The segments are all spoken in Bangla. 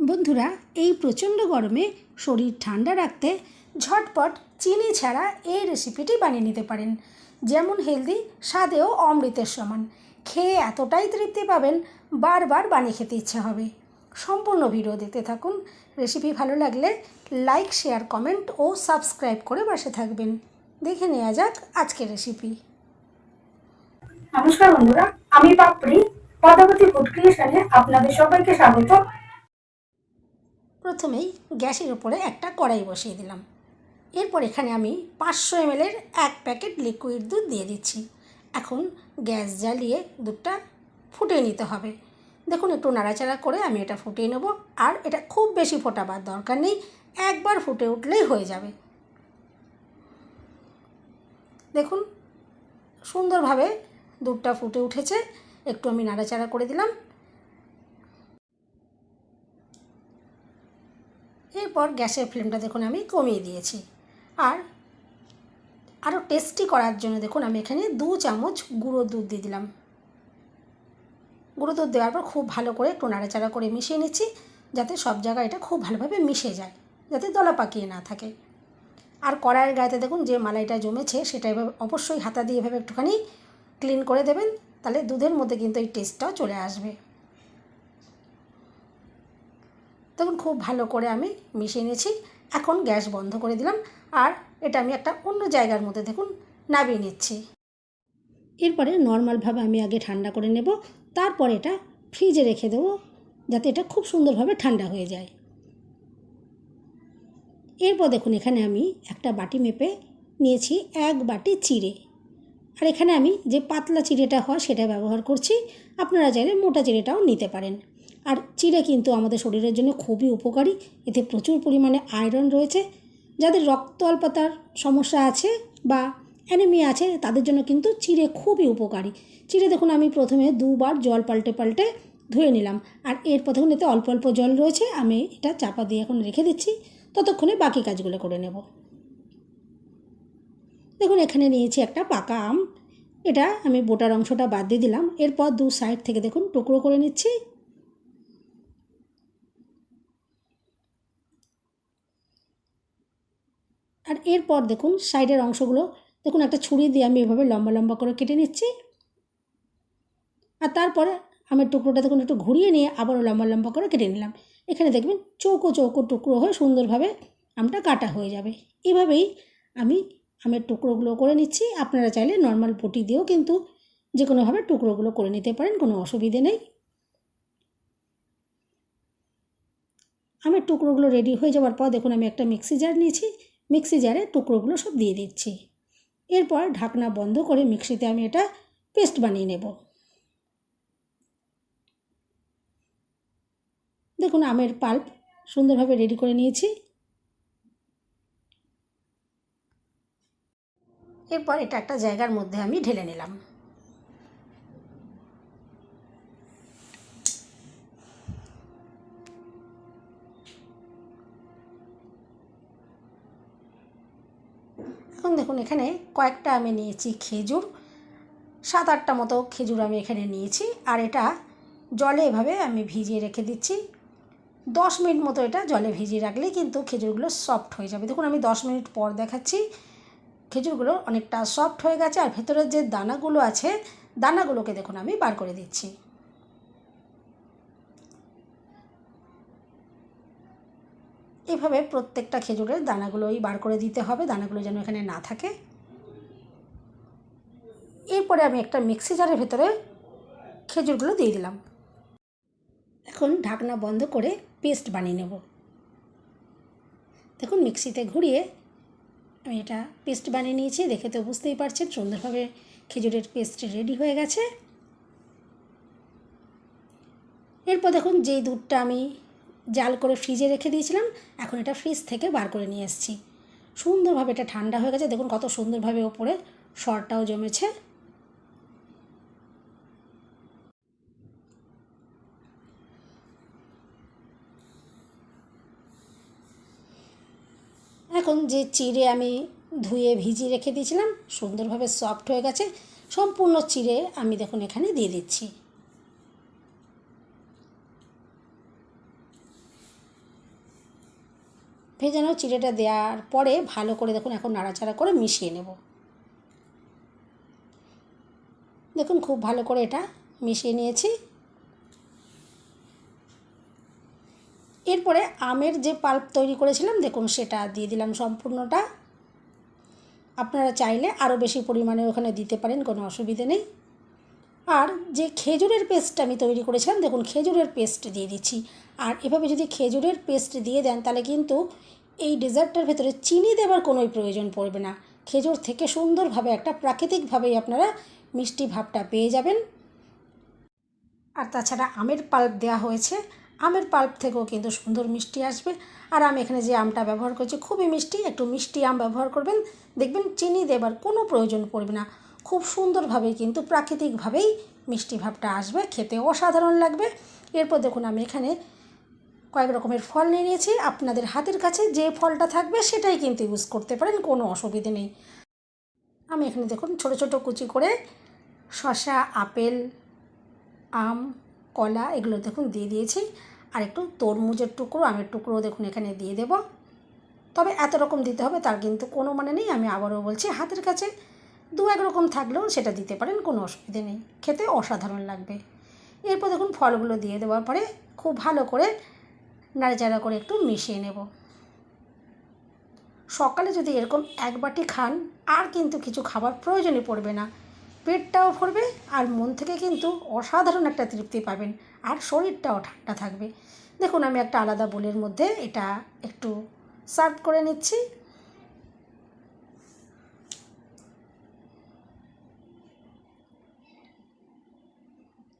বন্ধুরা, এই প্রচণ্ড গরমে শরীর ঠান্ডা রাখতে ঝটপট চিনি ছাড়া এই রেসিপিটি বানিয়ে নিতে পারেন। যেমন হেলদি, স্বাদেও অমৃতের সমান। খেয়ে এতটাই তৃপ্তি পাবেন, বারবার বানিয়ে খেতে ইচ্ছে হবে। সম্পূর্ণ ভিডিও দেখতে থাকুন। রেসিপি ভালো লাগলে লাইক, শেয়ার, কমেন্ট ও সাবস্ক্রাইব করে পাশে থাকবেন। দেখে নেওয়া যাক আজকের রেসিপি। নমস্কার বন্ধুরা, আমি পাপড়ি পদ্মাবতী ফুড ক্রিয়েশনে আপনাদের সবাইকে স্বাগত। প্রথমেই গ্যাসের উপরে একটা কড়াই বসিয়ে দিলাম। এরপর এখানে আমি 500 ml এক প্যাকেট লিকুইড দুধ দিয়ে দিচ্ছি। এখন গ্যাস জ্বালিয়ে দুধটা ফুটিয়ে নিতে হবে। দেখুন, একটু নাড়াচাড়া করে আমি এটা ফুটিয়ে নেব। আর এটা খুব বেশি ফোটাবার দরকার নেই, একবার ফুটে উঠলেই হয়ে যাবে। দেখুন, সুন্দরভাবে দুধটা ফুটে উঠেছে। একটু আমি নাড়াচাড়া করে দিলাম। এরপর গ্যাসের ফ্লেমটা দেখুন আমি কমিয়ে দিয়েছি। আর আরও টেস্টি করার জন্য দেখুন আমি এখানে 2 চামচ গুঁড়ো দুধ দিয়ে দিলাম। গুঁড়ো দুধ দেওয়ার পর খুব ভালো করে একটু নাড়াচাড়া করে মিশিয়ে নিচ্ছি, যাতে সব জায়গায় এটা খুব ভালোভাবে মিশে যায়, যাতে দলা পাকিয়ে না থাকে। আর কড়াইয়ের গায়েতে দেখুন যে মালাইটা জমেছে, সেটা এভাবে অবশ্যই হাতা দিয়ে এভাবে একটুখানি ক্লিন করে দেবেন, তাহলে দুধের মধ্যে কিন্তু এই টেস্টটাও চলে আসবে। দেখুন, খুব ভালো করে আমি মিশিয়ে নিয়েছি। এখন গ্যাস বন্ধ করে দিলাম। আর এটা আমি একটা অন্য জায়গার মধ্যে দেখুন নামিয়ে নিচ্ছি। এরপরে নর্মালভাবে আমি আগে ঠান্ডা করে নেব, তারপর এটা ফ্রিজে রেখে দেবো, যাতে এটা খুব সুন্দরভাবে ঠান্ডা হয়ে যায়। এরপর দেখুন এখানে আমি একটা বাটি মেপে নিয়েছি 1 বাটি চিড়ে। আর এখানে আমি যে পাতলা চিড়েটা হয় সেটা ব্যবহার করছি। আপনারা চাইলে মোটা চিড়েটাও নিতে পারেন। আর চিড়ে কিন্তু আমাদের শরীরের জন্য খুবই উপকারী। এতে প্রচুর পরিমাণে আয়রন রয়েছে। যাদের রক্ত অল্পতার সমস্যা আছে বা অ্যানিমিয়া আছে, তাদের জন্য কিন্তু চিড়ে খুবই উপকারী। চিড়ে দেখুন আমি প্রথমে 2 বার জল পাল্টে পাল্টে ধুয়ে নিলাম। আর এরপর দেখুন এতে অল্প অল্প জল রয়েছে, আমি এটা চাপা দিয়ে এখন রেখে দিচ্ছি, ততক্ষণে বাকি কাজগুলো করে নেব। দেখুন এখানে নিয়েছি একটা পাকা আম। এটা আমি বোটার অংশটা বাদ দিয়ে দিলাম। এরপর 2 সাইড থেকে দেখুন টুকরো করে নিচ্ছি। আর এরপর দেখুন সাইডের অংশগুলো দেখুন একটা ছুরি দিয়ে আমি এভাবে লম্বা লম্বা করে কেটে নিচ্ছি। আর তারপরে আমের টুকরোটা দেখুন একটু ঘুরিয়ে নিয়ে আবারও লম্বা লম্বা করে কেটে নিলাম। এখানে দেখবেন চৌকো চৌকো টুকরো হয়ে সুন্দরভাবে আমটা কাটা হয়ে যাবে। এভাবেই আমি আমের টুকরোগুলো করে নিচ্ছি। আপনারা চাইলে নর্মাল বটি দিয়েও কিন্তু যে কোনোভাবে টুকরোগুলো করে নিতে পারেন, কোনো অসুবিধে নেই। আমের টুকরোগুলো রেডি হয়ে যাওয়ার পর দেখুন আমি একটা মিক্সি জার নিয়েছি। মিক্সি জারে টুকরোগুলো সব দিয়ে দিচ্ছি। এরপর ঢাকনা বন্ধ করে মিক্সিতে আমি এটা পেস্ট বানিয়ে নেব। দেখুন আমের পাল্প সুন্দরভাবে রেডি করে নিয়েছি। এরপর এটা একটা জায়গার মধ্যে আমি ঢেলে নিলাম। এখন দেখুন এখানে কয়েকটা আমি নিয়েছি খেজুর, 7-8টা মতো খেজুর আমি এখানে নিয়েছি। আর এটা জলে এভাবে আমি ভিজিয়ে রেখে দিচ্ছি। 10 মিনিট মতো এটা জলে ভিজিয়ে রাখলেই কিন্তু খেজুরগুলো সফট হয়ে যাবে। দেখুন আমি 10 মিনিট পর দেখাচ্ছি, খেজুরগুলো অনেকটা সফট হয়ে গেছে। আর ভেতরের যে দানাগুলো আছে, দানাগুলোকে দেখুন আমি বার করে দিচ্ছি। এভাবে প্রত্যেকটা খেজুরের দানাগুলোই বার করে দিতে হবে, দানাগুলো যেন এখানে না থাকে। এরপরে আমি একটা মিক্সি জারের ভেতরে খেজুরগুলো দিয়ে দিলাম। এখন ঢাকনা বন্ধ করে পেস্ট বানিয়ে নেব। দেখুন মিক্সিতে ঘুরিয়ে আমি এটা পেস্ট বানিয়ে নিয়েছি। দেখে তো বুঝতেই পারছেন সুন্দরভাবে খেজুরের পেস্ট রেডি হয়ে গেছে। এরপর দেখুন যেই দুধটা আমি জাল করে ফ্রিজে রেখে দিয়েছিলাম, এখন এটা ফ্রিজ থেকে বার করে নিয়ে এসেছি। সুন্দরভাবে এটা ঠান্ডা হয়ে গেছে। দেখুন কত সুন্দরভাবে ওপরে সরটাও জমেছে। এখন যে চিড়ে আমি ধুয়ে ভিজিয়ে রেখে দিয়েছিলাম, সুন্দরভাবে সফট হয়ে গেছে। সম্পূর্ণ চিড়ে আমি দেখুন এখানে দিয়ে দিচ্ছি। ভেজানো চিড়েটা দেওয়ার পরে ভালো করে দেখুন এখন নাড়াচাড়া করে মিশিয়ে নেব। দেখুন খুব ভালো করে এটা মিশিয়ে নিয়েছি। এরপরে আমের যে পাল্প তৈরি করেছিলাম দেখুন সেটা দিয়ে দিলাম সম্পূর্ণটা। আপনারা চাইলে আরও বেশি পরিমাণে ওখানে দিতে পারেন, কোনো অসুবিধে নেই। আর যে খেজুরের পেস্ট আমি তৈরি করেছিলাম দেখুন খেজুরের পেস্ট দিয়ে দিচ্ছি। আর এভাবে যদি খেজুরের পেস্ট দিয়ে দেন তাহলে কিন্তু এই ডেজার্টটার ভেতরে চিনি দেওয়ার কোনোই প্রয়োজন পড়বে না। খেজুর থেকে সুন্দরভাবে একটা প্রাকৃতিকভাবেই আপনারা মিষ্টি ভাবটা পেয়ে যাবেন। আর তাছাড়া আমের পাল্প দেওয়া হয়েছে, আমের পাল্প থেকেও কিন্তু সুন্দর মিষ্টি আসবে। আর আমি এখানে যে আমটা ব্যবহার করছি খুবই মিষ্টি, একটু মিষ্টি আম ব্যবহার করবেন, দেখবেন চিনি দেবার কোনো প্রয়োজন পড়বে না। খুব সুন্দরভাবে কিন্তু প্রাকৃতিকভাবেই মিষ্টি ভাবটা আসবে, খেতে অসাধারণ লাগবে। এরপর দেখুন আমি এখানে কয়েক রকমের ফল নিয়ে নিয়েছি। আপনাদের হাতের কাছে যে ফলটা থাকবে সেটাই কিন্তু ইউজ করতে পারেন, কোনো অসুবিধে নেই। আমি এখানে দেখুন ছোট ছোট কুচি করে শসা, আপেল, আম, কলা এগুলো দেখুন দিয়ে দিয়েছি। আর একটু তরমুজের টুকরো, আমের টুকরো দেখুন এখানে দিয়ে দেব। তবে এত রকম দিতে হবে তার কিন্তু কোনো মানে নেই। আমি আবারও বলছি, হাতের কাছে 2-1 রকম থাকলেও সেটা দিতে পারেন, কোনো অসুবিধে নেই, খেতে অসাধারণ লাগবে। এরপর দেখুন ফলগুলো দিয়ে দেওয়ার পরে খুব ভালো করে নাড়াচাড়া করে একটু মিশিয়ে নেব। সকালে যদি এরকম 1 বাটি খান আর কিন্তু কিছু খাবার প্রয়োজনই পড়বে না, পেটটাও ভরবে আর মন থেকে কিন্তু অসাধারণ একটা তৃপ্তি পাবেন আর শরীরটাও ঠান্ডা থাকবে। দেখুন আমি একটা আলাদা বোলের মধ্যে এটা একটু সার্ভ করে নিচ্ছি।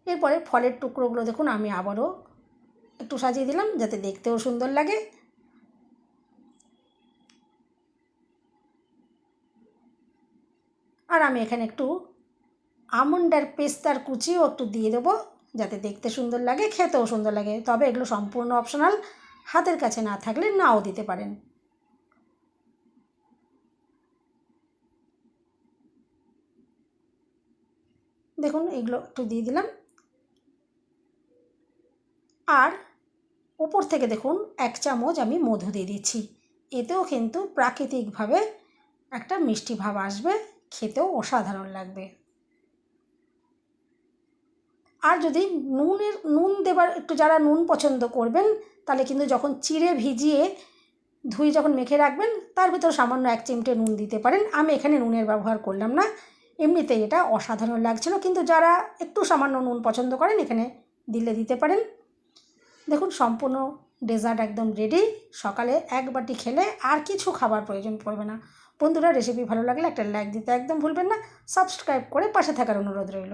এরপরে ফলের টুকরোগুলো দেখুন আমি আবারও একটু সাজিয়ে দিলাম যাতে দেখতেও সুন্দর লাগে। আর আমি এখানে একটু আমন্ড আর পেস্তার কুচিও একটু দিয়ে দেবো যাতে দেখতে সুন্দর লাগে, খেতেও সুন্দর লাগে। তবে এগুলো সম্পূর্ণ অপশনাল, হাতের কাছে না থাকলে নাও দিতে পারেন। দেখুন এগুলো একটু দিয়ে দিলাম। আর উপর থেকে দেখুন 1 চামচ আমি মধু দিয়ে দিচ্ছি। এতেও কিন্তু প্রাকৃতিকভাবে একটা মিষ্টি ভাব আসবে, খেতেও অসাধারণ লাগবে। আর যদি নুন দেবার একটু যারা নুন পছন্দ করবেন তাহলে কিন্তু যখন চিড়ে ভিজিয়ে ধুয়ে যখন মেখে রাখবেন তার ভিতর সামান্য 1 চিমটে নুন দিতে পারেন। আমি এখানে নুনের ব্যবহার করলাম না, এমনিতেই এটা অসাধারণ লাগছিল। কিন্তু যারা একটু সামান্য নুন পছন্দ করেন এখানে দিতে পারেন। দেখুন সম্পূর্ণ ডেজার্ট একদম রেডি। সকালে 1 বাটি খেলে আর কিছু খাবার প্রয়োজন পড়বে না। বন্ধুরা রেসিপি ভালো লাগলে একটা লাইক দিতে একদম ভুলবেন না। সাবস্ক্রাইব করে পাশে থাকার অনুরোধ রইল।